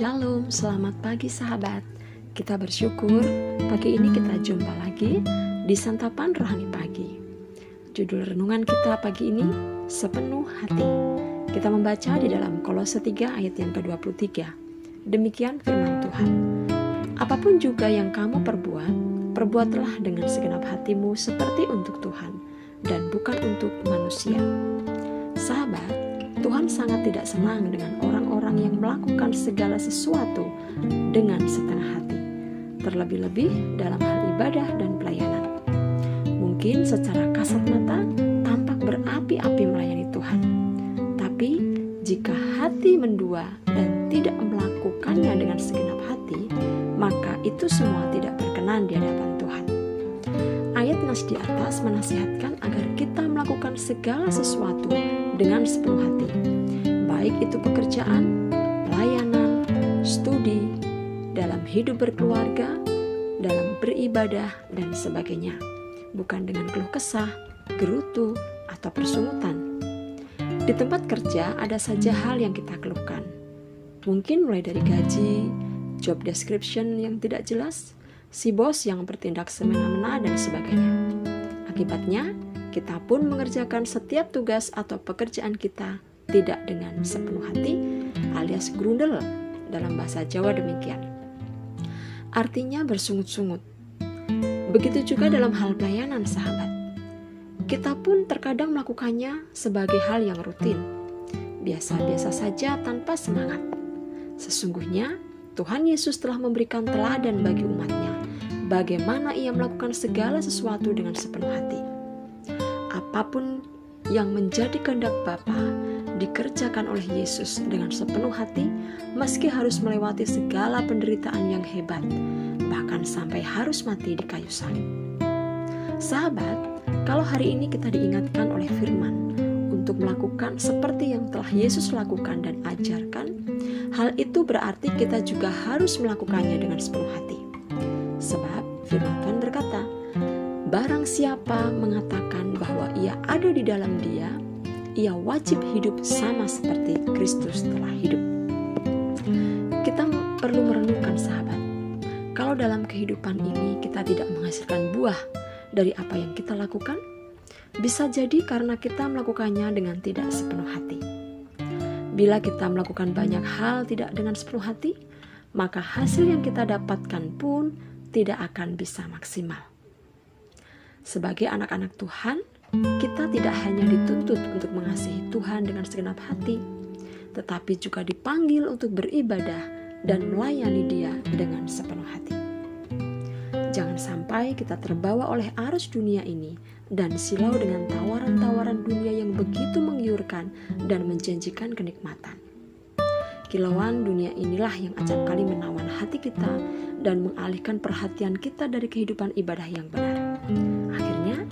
Shalom, selamat pagi sahabat. Kita bersyukur pagi ini kita jumpa lagi di Santapan Rohani Pagi. Judul renungan kita pagi ini, Sepenuh Hati. Kita membaca di dalam Kolose 3 ayat yang ke-23. Demikian firman Tuhan. Apapun juga yang kamu perbuat, perbuatlah dengan segenap hatimu seperti untuk Tuhan dan bukan untuk manusia. Sahabat, Tuhan sangat tidak senang dengan orang-orang yang melakukan segala sesuatu dengan setengah hati, terlebih-lebih dalam hal ibadah dan pelayanan. Mungkin secara kasat mata tampak berapi-api melayani Tuhan, tapi jika hati mendua dan tidak melakukannya dengan segenap hati, maka itu semua tidak berkenan di hadapan Tuhan. Ayat nas di atas menasihatkan agar kita melakukan segala sesuatu dengan sepenuh hati, baik itu pekerjaan, pelayanan, studi, dalam hidup berkeluarga, dalam beribadah, dan sebagainya, bukan dengan keluh kesah, gerutu, atau persungutan. Di tempat kerja ada saja hal yang kita keluhkan, mungkin mulai dari gaji, job description yang tidak jelas, si bos yang bertindak semena-mena, dan sebagainya. Akibatnya, kita pun mengerjakan setiap tugas atau pekerjaan kita tidak dengan sepenuh hati, alias grundel, dalam bahasa Jawa demikian. Artinya bersungut-sungut. Begitu juga dalam hal pelayanan, sahabat. Kita pun terkadang melakukannya sebagai hal yang rutin, biasa-biasa saja tanpa semangat. Sesungguhnya, Tuhan Yesus telah memberikan teladan bagi umatnya, bagaimana ia melakukan segala sesuatu dengan sepenuh hati. Apapun yang menjadi kehendak Bapa dikerjakan oleh Yesus dengan sepenuh hati, meski harus melewati segala penderitaan yang hebat, bahkan sampai harus mati di kayu salib. Sahabat, kalau hari ini kita diingatkan oleh firman untuk melakukan seperti yang telah Yesus lakukan dan ajarkan, hal itu berarti kita juga harus melakukannya dengan sepenuh hati. Sebab firman Tuhan berkata, barang siapa mengatakan bahwa ia ada di dalam Dia, ia wajib hidup sama seperti Kristus telah hidup. Kita perlu merenungkan, sahabat, kalau dalam kehidupan ini kita tidak menghasilkan buah dari apa yang kita lakukan, bisa jadi karena kita melakukannya dengan tidak sepenuh hati. Bila kita melakukan banyak hal tidak dengan sepenuh hati, maka hasil yang kita dapatkan pun tidak akan bisa maksimal. Sebagai anak-anak Tuhan, kita tidak hanya dituntut untuk mengasihi Tuhan dengan segenap hati, tetapi juga dipanggil untuk beribadah dan melayani Dia dengan sepenuh hati. Jangan sampai kita terbawa oleh arus dunia ini dan silau dengan tawaran-tawaran dunia yang begitu menggiurkan dan menjanjikan kenikmatan. Kilauan dunia inilah yang acap kali menawan hati kita dan mengalihkan perhatian kita dari kehidupan ibadah yang benar. Akhirnya,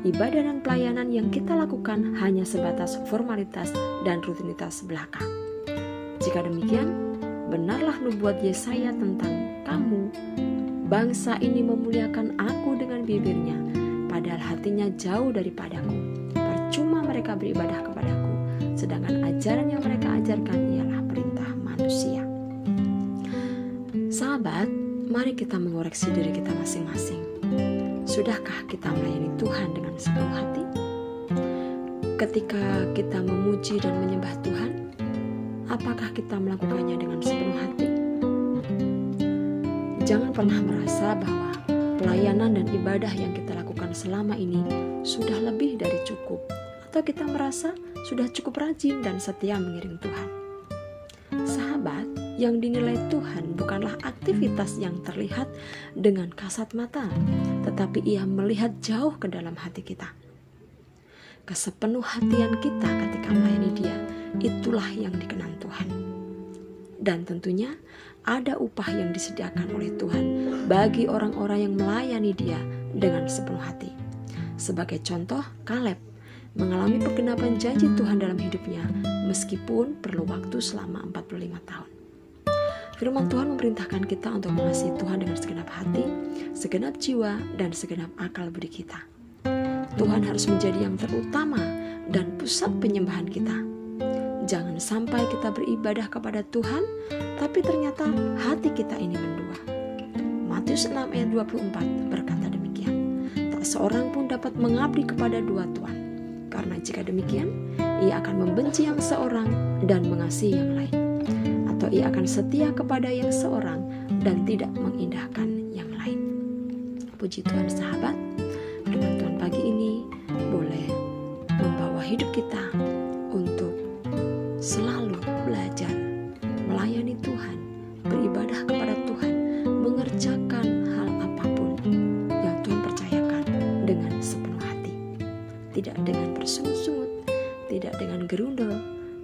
ibadah dan pelayanan yang kita lakukan hanya sebatas formalitas dan rutinitas belaka. Jika demikian, benarlah nubuat Yesaya tentang kamu, bangsa ini memuliakan aku dengan bibirnya, padahal hatinya jauh daripadaku. Percuma mereka beribadah kepadaku, sedangkan ajaran yang mereka ajarkan ialah perintah manusia. Sahabat, mari kita mengoreksi diri kita masing-masing. Sudahkah kita melayani Tuhan dengan sepenuh hati? Ketika kita memuji dan menyembah Tuhan, apakah kita melakukannya dengan sepenuh hati? Jangan pernah merasa bahwa pelayanan dan ibadah yang kita lakukan selama ini sudah lebih dari cukup, atau kita merasa sudah cukup rajin dan setia mengiring Tuhan. Sahabat, yang dinilai Tuhan bukanlah aktivitas yang terlihat dengan kasat mata, tetapi Ia melihat jauh ke dalam hati kita. Kesepenuh hatian kita ketika melayani Dia, itulah yang dikenan Tuhan. Dan tentunya ada upah yang disediakan oleh Tuhan bagi orang-orang yang melayani Dia dengan sepenuh hati. Sebagai contoh, Kaleb mengalami pergenapan janji Tuhan dalam hidupnya meskipun perlu waktu selama 45 tahun. Firman Tuhan memerintahkan kita untuk mengasihi Tuhan dengan segenap hati, segenap jiwa, dan segenap akal budi kita. Tuhan harus menjadi yang terutama dan pusat penyembahan kita. Jangan sampai kita beribadah kepada Tuhan, tapi ternyata hati kita ini mendua. Matius 6 ayat 24 berkata demikian, tak seorang pun dapat mengabdi kepada dua tuan, karena jika demikian, ia akan membenci yang seorang dan mengasihi yang lain, atau ia akan setia kepada yang seorang dan tidak mengindahkan yang lain. Puji Tuhan sahabat, firman Tuhan pagi ini boleh membawa hidup kita untuk selalu belajar melayani Tuhan, beribadah kepada Tuhan, mengerjakan hal apapun yang Tuhan percayakan dengan sepenuh hati, tidak dengan bersungut-sungut, tidak dengan gerundel,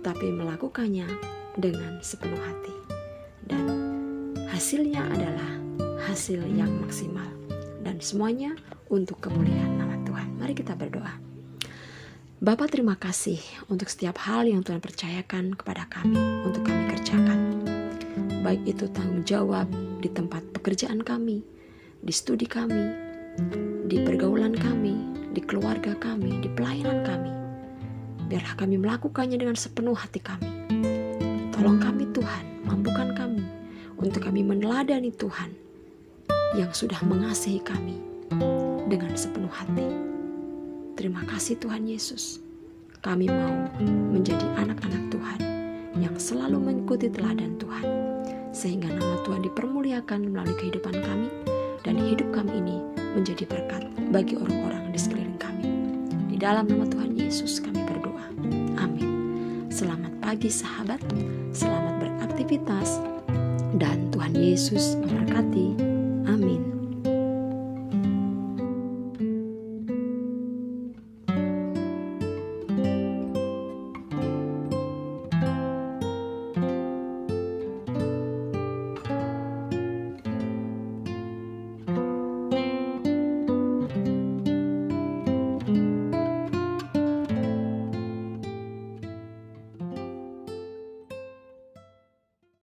tapi melakukannya dengan sepenuh hati, dan hasilnya adalah hasil yang maksimal, dan semuanya untuk kemuliaan nama Tuhan. Mari kita berdoa. Bapa, terima kasih untuk setiap hal yang Tuhan percayakan kepada kami untuk kami kerjakan, baik itu tanggung jawab di tempat pekerjaan kami, di studi kami, di pergaulan kami, di keluarga kami, di pelayanan kami. Biarlah kami melakukannya dengan sepenuh hati kami. Tolong kami Tuhan, mampukan kami untuk kami meneladani Tuhan yang sudah mengasihi kami dengan sepenuh hati. Terima kasih Tuhan Yesus. Kami mau menjadi anak-anak Tuhan yang selalu mengikuti teladan Tuhan, sehingga nama Tuhan dipermuliakan melalui kehidupan kami, dan hidup kami ini menjadi berkat bagi orang-orang di sekeliling kami. Di dalam nama Tuhan Yesus kami berdoa. Amin. Selamat pagi sahabat, selamat beraktivitas, dan Tuhan Yesus memberkati. Amin.